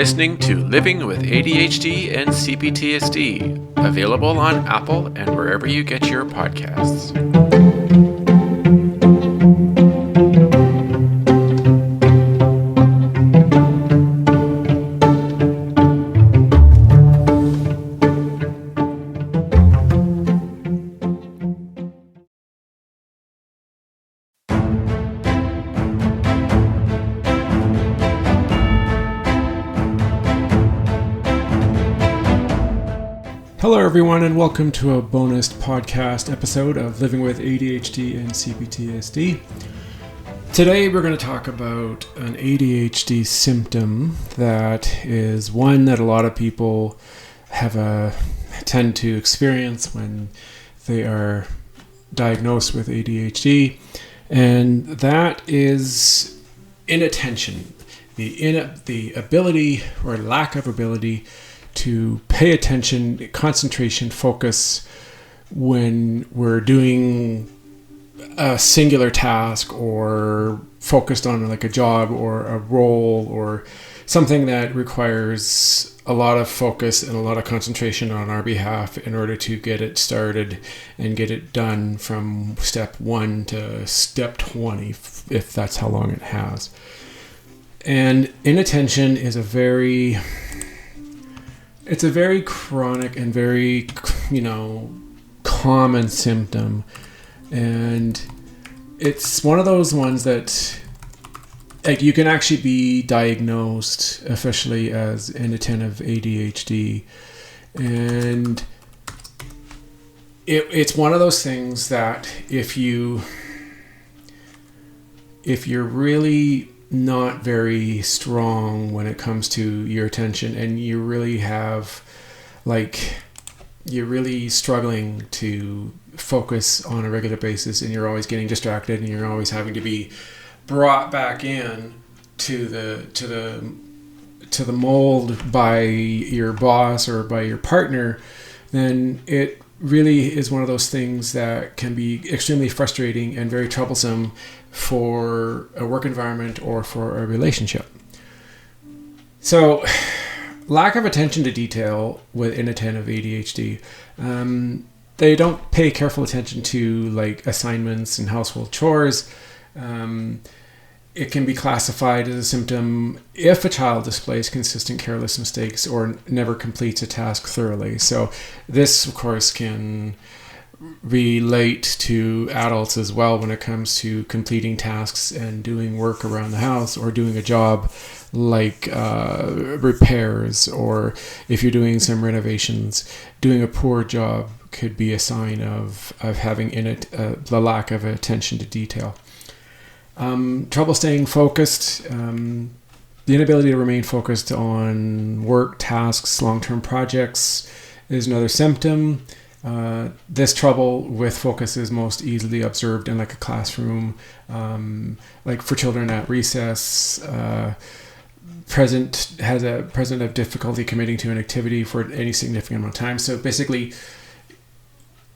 listening to Living with ADHD and CPTSD, available on Apple and wherever you get your podcasts. Hello everyone and welcome to a bonus podcast episode of Living with ADHD and CPTSD. Today we're going to talk about an ADHD symptom that is one that a lot of people tend to experience when they are diagnosed with ADHD, and that is inattention, the ability or lack of ability to pay attention, concentration, focus when we're doing a singular task or focused on like a job or a role or something that requires a lot of focus and a lot of concentration on our behalf in order to get it started and get it done from step 1 to step 20, if that's how long it has. And inattention is a very chronic and very, common symptom. And it's one of those ones that you can actually be diagnosed officially as inattentive ADHD. And it's one of those things that if you're really not very strong when it comes to your attention and you really you're really struggling to focus on a regular basis and you're always getting distracted and you're always having to be brought back in to the mold by your boss or by your partner, then it really is one of those things that can be extremely frustrating and very troublesome for a work environment or for a relationship. So, lack of attention to detail with inattentive ADHD. They don't pay careful attention to assignments and household chores. It can be classified as a symptom if a child displays consistent careless mistakes or never completes a task thoroughly. So this, of course, can relate to adults as well when it comes to completing tasks and doing work around the house or doing a job like repairs, or if you're doing some renovations. Doing a poor job could be a sign of having the lack of attention to detail. Trouble staying focused, the inability to remain focused on work, tasks, long-term projects is another symptom. This trouble with focus is most easily observed in a classroom, like for children at recess. Present have difficulty committing to an activity for any significant amount of time. So basically,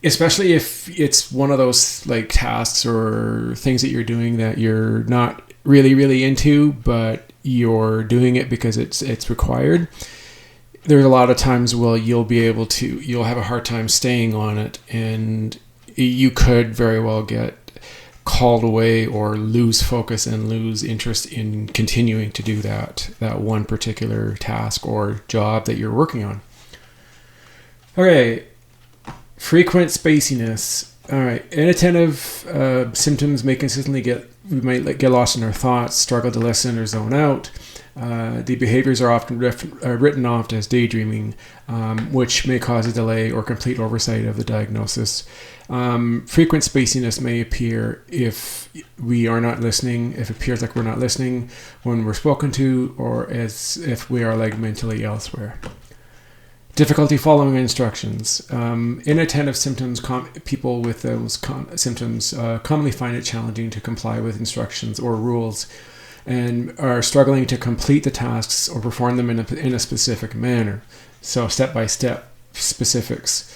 especially if it's one of those tasks or things that you're doing that you're not really into, but you're doing it because it's required, there's a lot of times you'll have a hard time staying on it, and you could very well get called away or lose focus and lose interest in continuing to do that one particular task or job that you're working on. Okay. Frequent spaciness. All right. Inattentive symptoms may consistently we might get lost in our thoughts, struggle to listen or zone out. The behaviors are often written off as daydreaming, which may cause a delay or complete oversight of the diagnosis. Frequent spaciness may appear if we are not listening, if it appears like we're not listening when we're spoken to, or as if we are mentally elsewhere. Difficulty following instructions. Inattentive symptoms, people with those symptoms commonly find it challenging to comply with instructions or rules and are struggling to complete the tasks or perform them in a specific manner. So step-by-step specifics.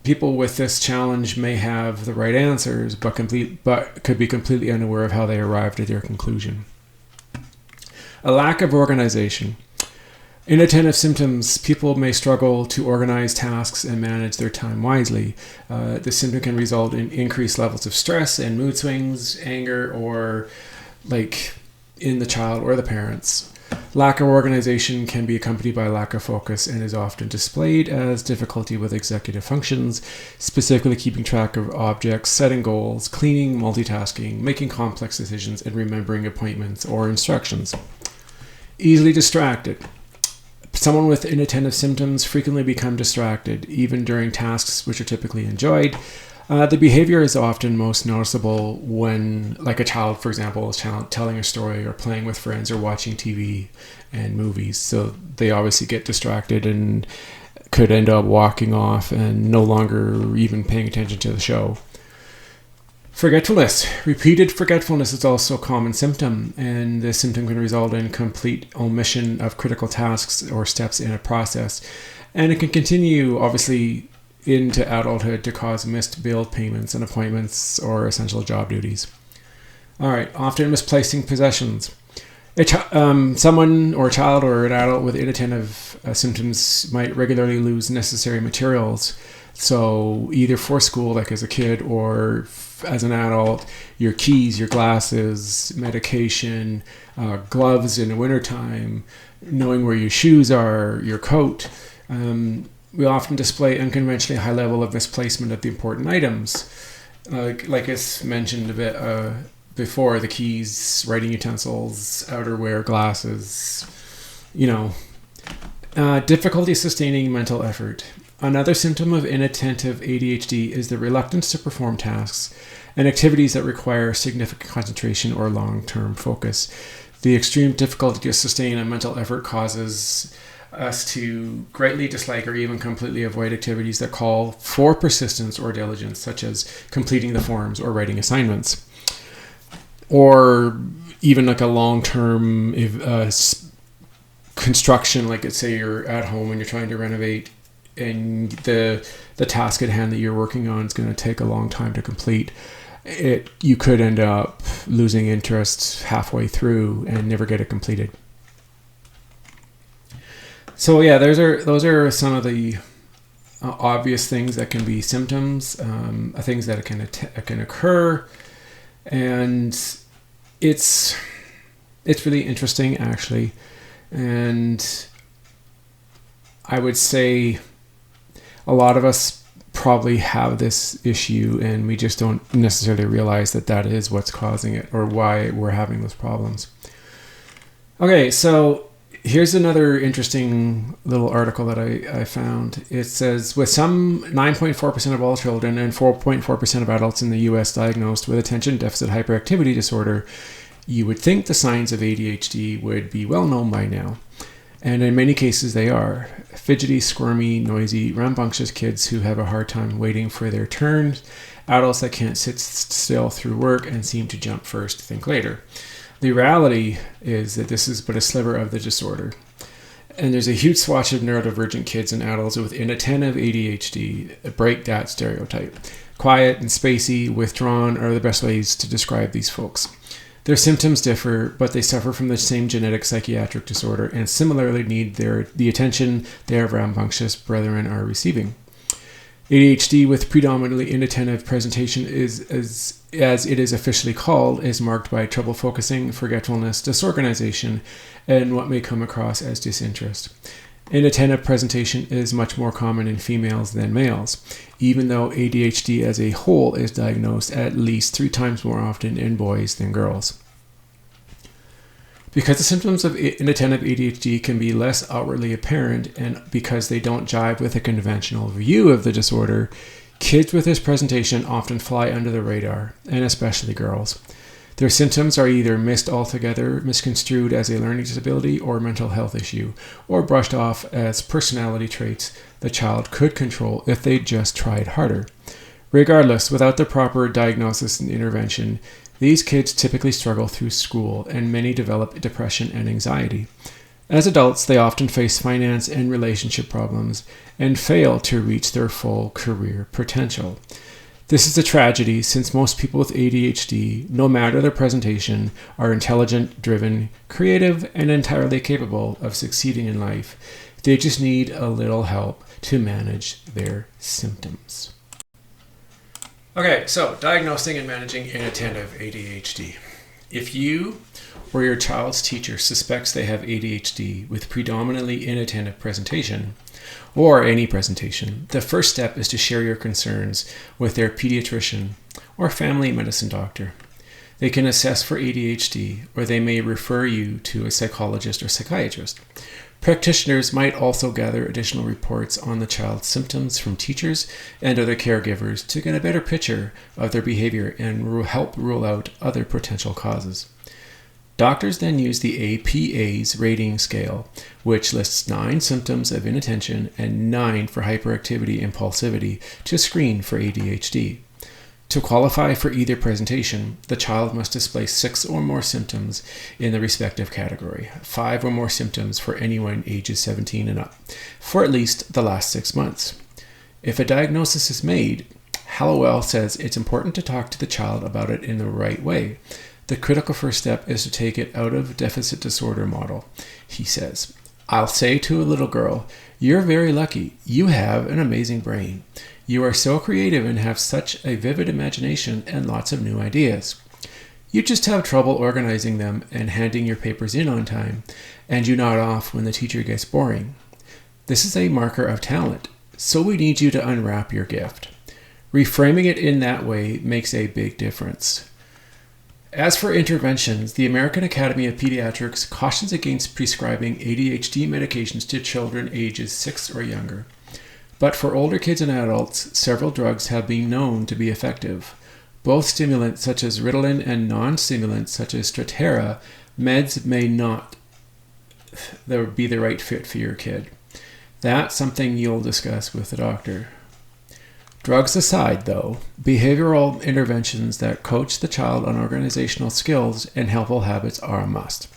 People with this challenge may have the right answers, but could be completely unaware of how they arrived at their conclusion. A lack of organization. Inattentive symptoms. People may struggle to organize tasks and manage their time wisely. This symptom can result in increased levels of stress and mood swings, anger, or in the child or the parents. Lack of organization can be accompanied by lack of focus and is often displayed as difficulty with executive functions, specifically keeping track of objects, setting goals, cleaning, multitasking, making complex decisions, and remembering appointments or instructions. Easily distracted. Someone with inattentive symptoms frequently become distracted, even during tasks which are typically enjoyed. The behavior is often most noticeable when, like a child, for example, is telling a story or playing with friends or watching TV and movies. So they obviously get distracted and could end up walking off and no longer even paying attention to the show. Forgetfulness. Repeated forgetfulness is also a common symptom, and this symptom can result in complete omission of critical tasks or steps in a process. And it can continue, obviously, into adulthood to cause missed bill payments and appointments or essential job duties. All right, often misplacing possessions. Someone or a child or an adult with inattentive symptoms might regularly lose necessary materials. So either for school, like as a kid, or as an adult, your keys, your glasses, medication, gloves in the wintertime, knowing where your shoes are, your coat. We often display unconventionally high level of misplacement of the important items. Like it's mentioned a bit before, the keys, writing utensils, outerwear, glasses, difficulty sustaining mental effort. Another symptom of inattentive ADHD is the reluctance to perform tasks and activities that require significant concentration or long-term focus. The extreme difficulty to sustain a mental effort causes us to greatly dislike or even completely avoid activities that call for persistence or diligence, such as completing the forms or writing assignments. Or even like a long-term construction, like let's say you're at home and you're trying to renovate, and the task at hand that you're working on is going to take a long time to complete. You could end up losing interest halfway through and never get it completed. So yeah, those are some of the obvious things that can be symptoms, things that can occur, and it's really interesting actually, and I would say a lot of us probably have this issue and we just don't necessarily realize that is what's causing it or why we're having those problems. Okay, so here's another interesting little article that I found. It says, with some 9.4% of all children and 4.4% of adults in the U.S. diagnosed with attention deficit hyperactivity disorder, you would think the signs of ADHD would be well known by now. And in many cases they are. Fidgety, squirmy, noisy, rambunctious kids who have a hard time waiting for their turn, adults that can't sit still through work and seem to jump first, think later. The reality is that this is but a sliver of the disorder. And there's a huge swatch of neurodivergent kids and adults with inattentive ADHD break that stereotype. Quiet and spacey, withdrawn are the best ways to describe these folks. Their symptoms differ, but they suffer from the same genetic psychiatric disorder and similarly need the attention their rambunctious brethren are receiving. ADHD with predominantly inattentive presentation is, as it is officially called, is marked by trouble focusing, forgetfulness, disorganization, and what may come across as disinterest. Inattentive presentation is much more common in females than males, even though ADHD as a whole is diagnosed at least 3 times more often in boys than girls. Because the symptoms of inattentive ADHD can be less outwardly apparent and because they don't jive with a conventional view of the disorder, kids with this presentation often fly under the radar, and especially girls. Their symptoms are either missed altogether, misconstrued as a learning disability or mental health issue, or brushed off as personality traits the child could control if they just tried harder. Regardless, without the proper diagnosis and intervention, these kids typically struggle through school and many develop depression and anxiety. As adults, they often face finance and relationship problems and fail to reach their full career potential. This is a tragedy since most people with ADHD, no matter their presentation, are intelligent, driven, creative, and entirely capable of succeeding in life. They just need a little help to manage their symptoms. Okay, so diagnosing and managing inattentive ADHD. If you or your child's teacher suspects they have ADHD with predominantly inattentive presentation, or any presentation, the first step is to share your concerns with their pediatrician or family medicine doctor. They can assess for ADHD, or they may refer you to a psychologist or psychiatrist. Practitioners might also gather additional reports on the child's symptoms from teachers and other caregivers to get a better picture of their behavior and help rule out other potential causes. Doctors then use the APA's rating scale, which lists 9 symptoms of inattention and 9 for hyperactivity and impulsivity to screen for ADHD. To qualify for either presentation, the child must display 6 or more symptoms in the respective category, 5 or more symptoms for anyone ages 17 and up, for at least the last 6 months. If a diagnosis is made, Hallowell says it's important to talk to the child about it in the right way. The critical first step is to take it out of deficit disorder model. He says, "I'll say to a little girl, 'You're very lucky. You have an amazing brain. You are so creative and have such a vivid imagination and lots of new ideas. You just have trouble organizing them and handing your papers in on time, and you nod off when the teacher gets boring. This is a marker of talent, so we need you to unwrap your gift.' Reframing it in that way makes a big difference." As for interventions, the American Academy of Pediatrics cautions against prescribing ADHD medications to children ages 6 or younger. But for older kids and adults, several drugs have been known to be effective. Both stimulants such as Ritalin and non-stimulants such as Strattera meds may not be the right fit for your kid. That's something you'll discuss with the doctor. Drugs aside, though, behavioral interventions that coach the child on organizational skills and helpful habits are a must.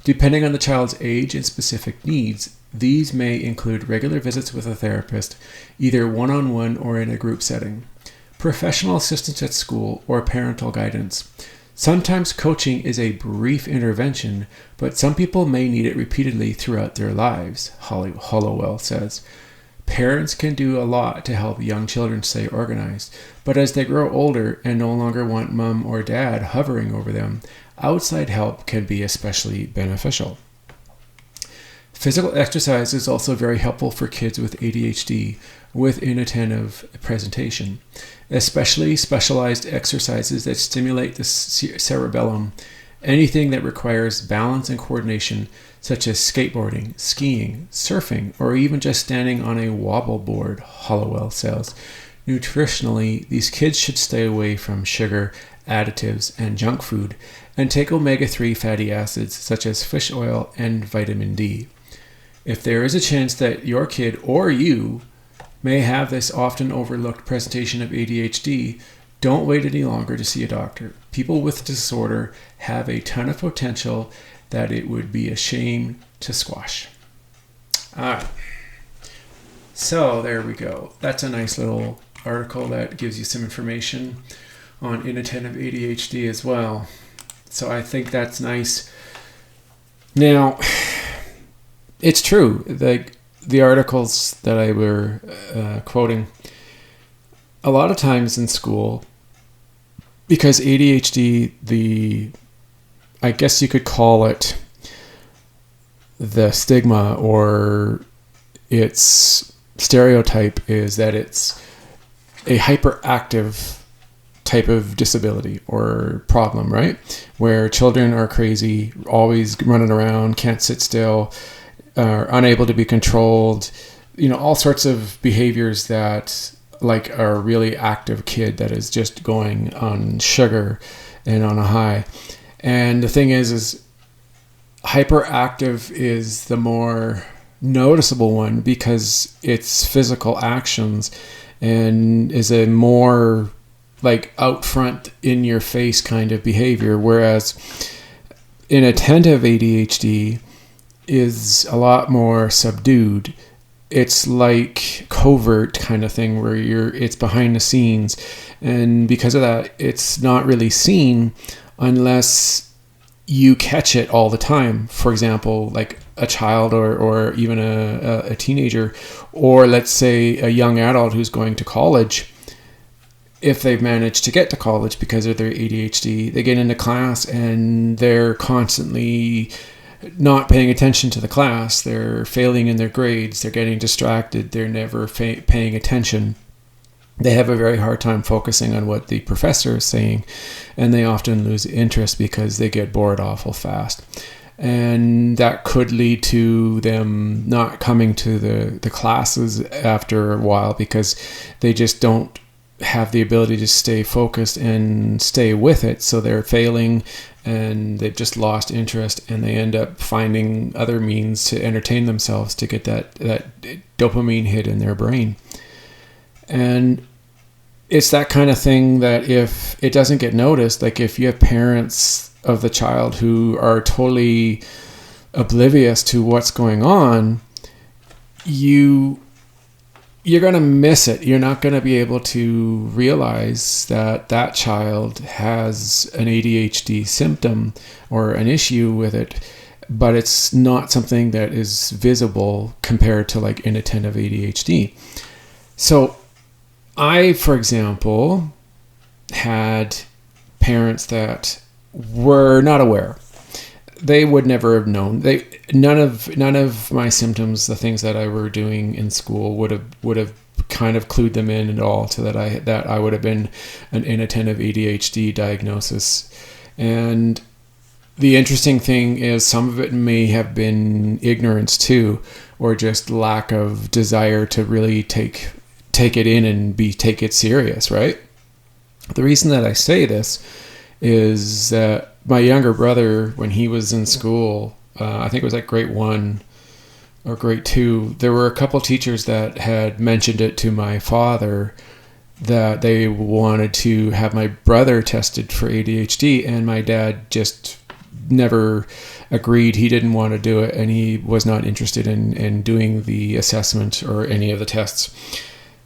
Depending on the child's age and specific needs, these may include regular visits with a therapist, either one-on-one or in a group setting, professional assistance at school, or parental guidance. Sometimes coaching is a brief intervention, but some people may need it repeatedly throughout their lives, Hollowell says. Parents can do a lot to help young children stay organized, but as they grow older and no longer want mom or dad hovering over them, outside help can be especially beneficial. Physical exercise is also very helpful for kids with ADHD with inattentive presentation, especially specialized exercises that stimulate the cerebellum. Anything that requires balance and coordination, such as skateboarding, skiing, surfing, or even just standing on a wobble board, Hollowell says. Nutritionally, these kids should stay away from sugar, additives, and junk food, and take omega-3 fatty acids such as fish oil and vitamin D. If there is a chance that your kid or you may have this often overlooked presentation of ADHD, don't wait any longer to see a doctor. People with disorder have a ton of potential that it would be a shame to squash. All right. So there we go. That's a nice little article that gives you some information on inattentive ADHD as well. So I think that's nice. Now, it's true. The articles that I were quoting, a lot of times in school, because ADHD, I guess you could call it the stigma or its stereotype is that it's a hyperactive type of disability or problem, right? Where children are crazy, always running around, can't sit still, are unable to be controlled, all sorts of behaviors that like a really active kid that is just going on sugar and on a high. And the thing is hyperactive is the more noticeable one because it's physical actions and is a more like out front in your face kind of behavior, whereas inattentive ADHD is a lot more subdued it's like covert kind of thing where it's behind the scenes. And because of that, it's not really seen unless you catch it all the time. For example, like a child or even a teenager, or let's say a young adult who's going to college. If they've managed to get to college because of their ADHD, they get into class and they're constantly not paying attention to the class. They're failing in their grades. They're getting distracted. They're never paying attention. They have a very hard time focusing on what the professor is saying, and they often lose interest because they get bored awful fast. And that could lead to them not coming to the classes after a while because they just don't have the ability to stay focused and stay with it. So they're failing and they've just lost interest, and they end up finding other means to entertain themselves to get that dopamine hit in their brain. And it's that kind of thing that if it doesn't get noticed, like if you have parents of the child who are totally oblivious to what's going on, you're going to miss it. You're not going to be able to realize that that child has an ADHD symptom or an issue with it, but it's not something that is visible compared to like inattentive ADHD. So I, for example, had parents that were not aware. They would never have known. None of my symptoms, the things that I were doing in school, would have kind of clued them in at all to that I would have been an inattentive ADHD diagnosis. And the interesting thing is some of it may have been ignorance too, or just lack of desire to really take it in and take it serious, right? The reason that I say this is that my younger brother, when he was in school, I think it was like grade 1 or grade 2, there were a couple teachers that had mentioned it to my father that they wanted to have my brother tested for ADHD, and my dad just never agreed. He didn't want to do it, and he was not interested in doing the assessment or any of the tests.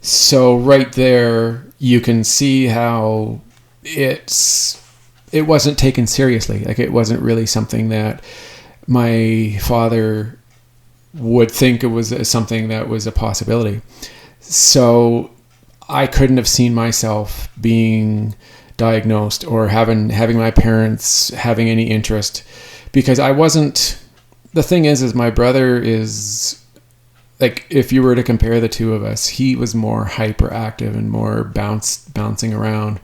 So right there, you can see how it wasn't taken seriously. Like it wasn't really something that my father would think it was something that was a possibility. So I couldn't have seen myself being diagnosed or having my parents having any interest, because I wasn't. The thing is my brother is, like, if you were to compare the two of us, he was more hyperactive and more bouncing around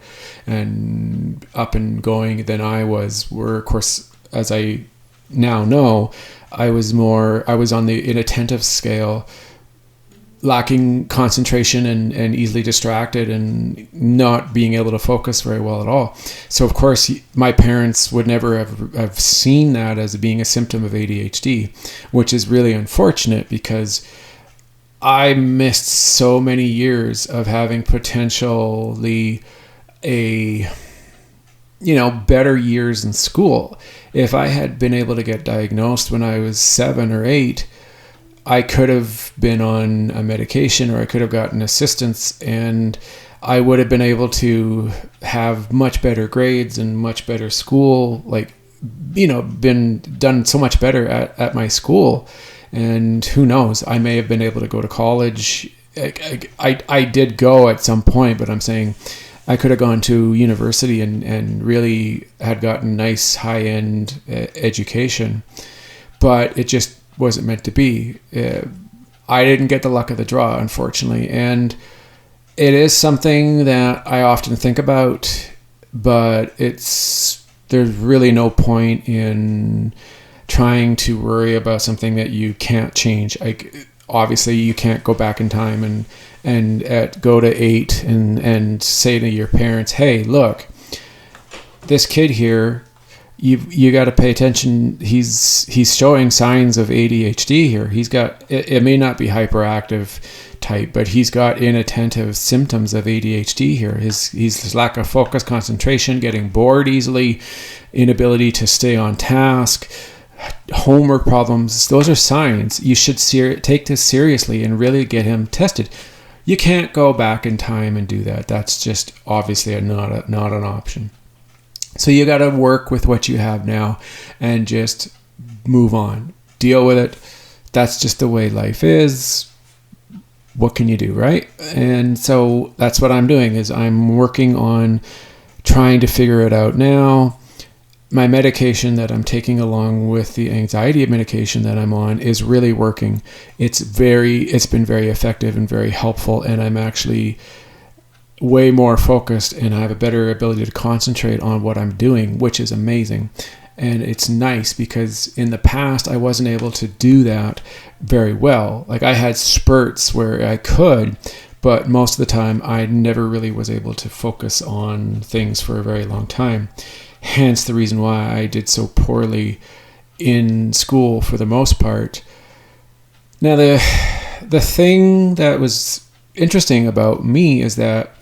and up and going than I was. Where, of course, as I now know, I was on the inattentive scale, lacking concentration and easily distracted and not being able to focus very well at all. So, of course, my parents would never have seen that as being a symptom of ADHD, which is really unfortunate because I missed so many years of having potentially better years in school. If I had been able to get diagnosed when I was 7 or 8, I could have been on a medication, or I could have gotten assistance, and I would have been able to have much better grades and much better school, been done so much better at my school. And who knows, I may have been able to go to college. I did go at some point, but I'm saying I could have gone to university and really had gotten nice high-end education, but it just wasn't meant to be. I didn't get the luck of the draw, unfortunately. And it is something that I often think about, but there's really no point in trying to worry about something that you can't change. Like, obviously you can't go back in time and go to 8 and say to your parents, hey, look, this kid here, you got to pay attention. He's showing signs of ADHD here. He's got, it may not be hyperactive type, but he's got inattentive symptoms of ADHD here. His lack of focus, concentration, getting bored easily, inability to stay on task, homework problems, those are signs. You should take this seriously and really get him tested. You can't go back in time and do that. That's just obviously not an option. So you got to work with what you have now and just move on. Deal with it. That's just the way life is. What can you do, right? And so that's what I'm doing, is I'm working on trying to figure it out now. My medication that I'm taking along with the anxiety medication that I'm on is really working. It's been very effective and very helpful, and I'm actually way more focused, and I have a better ability to concentrate on what I'm doing, which is amazing. And it's nice because in the past I wasn't able to do that very well. Like, I had spurts where I could, but most of the time I never really was able to focus on things for a very long time. Hence the reason why I did so poorly in school for the most part. Now, the thing that was interesting about me is that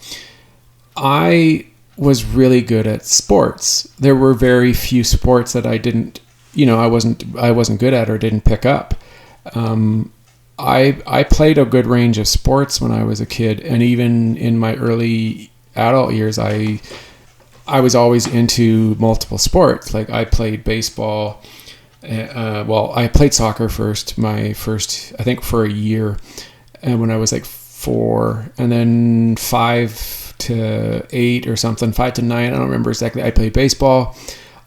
I was really good at sports. There were very few sports that I didn't, I wasn't good at or didn't pick up. I played a good range of sports when I was a kid, and even in my early adult years, I was always into multiple sports. Like, I played baseball. I played soccer I think for a year, and when I was like 4, and then 5 to 8 or something, 5 to 9, I don't remember exactly. I played baseball.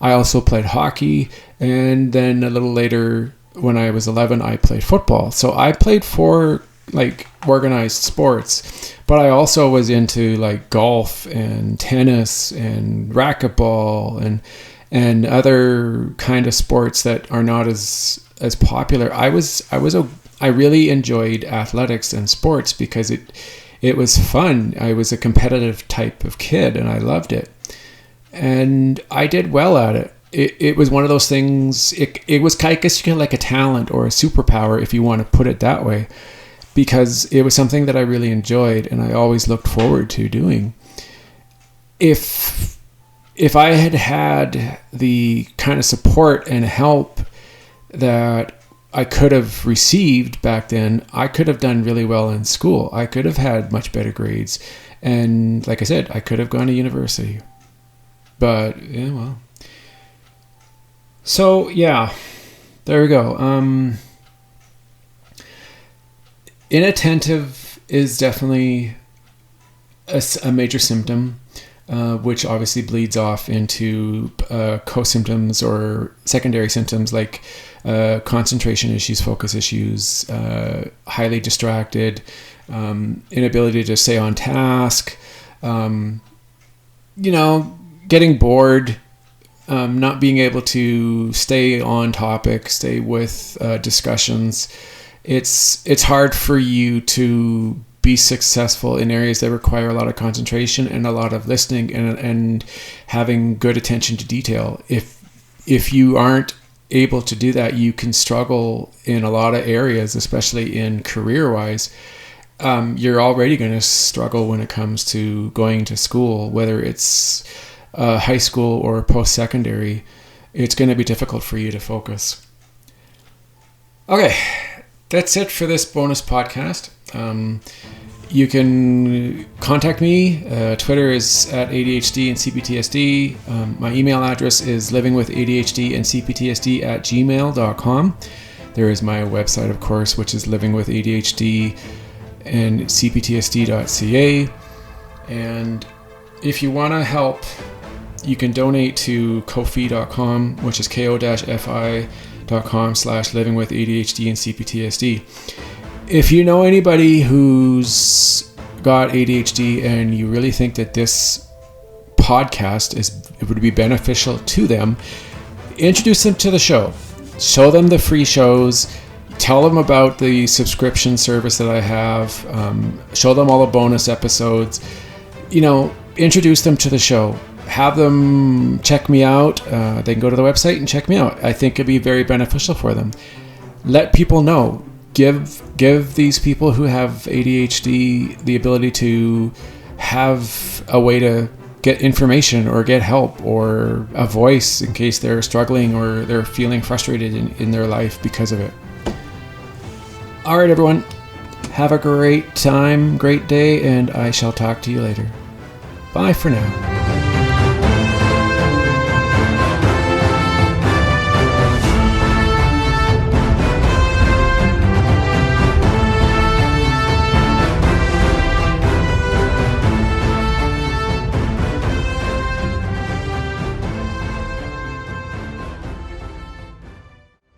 I also played hockey, and then a little later, when I was 11, I played football. So I played 4 like organized sports, but I also was into like golf and tennis and racquetball and other kind of sports that are not as popular. I really enjoyed athletics and sports because it was fun. I was a competitive type of kid, and I loved it. And I did well at it. It was one of those things, it was, I guess you can, like a talent or a superpower, if you want to put it that way, because it was something that I really enjoyed and I always looked forward to doing. If I had had the kind of support and help that I could have received back then, I could have done really well in school. I could have had much better grades. And like I said, I could have gone to university. But, yeah, well. So, yeah, there we go. Inattentive is definitely a major symptom, which obviously bleeds off into co-symptoms or secondary symptoms like concentration issues, focus issues, highly distracted, inability to stay on task, getting bored, not being able to stay on topic, stay with discussions. It's hard for you to be successful in areas that require a lot of concentration and a lot of listening and having good attention to detail. If you aren't able to do that, you can struggle in a lot of areas, especially in career-wise. You're already going to struggle when it comes to going to school, whether it's high school or post-secondary. It's going to be difficult for you to focus. Okay, that's it for this bonus podcast. You can contact me. Twitter is at ADHD and CPTSD. My email address is livingwithadhdandcptsd at gmail.com. There is my website, of course, which is livingwithadhd and cptsd.ca. And if you want to help, you can donate to ko-fi.com, which is ko-fi.com/livingwithadhd and cptsd. If you know anybody who's got ADHD and you really think that this podcast would be beneficial to them, introduce them to the show. Show them the free shows. Tell them about the subscription service that I have. Show them all the bonus episodes. Introduce them to the show. Have them check me out. They can go to the website and check me out. I think it'd be very beneficial for them. Let people know. Give these people who have ADHD the ability to have a way to get information or get help or a voice in case they're struggling or they're feeling frustrated in their life because of it. All right, everyone. Have a great time, great day, and I shall talk to you later. Bye for now.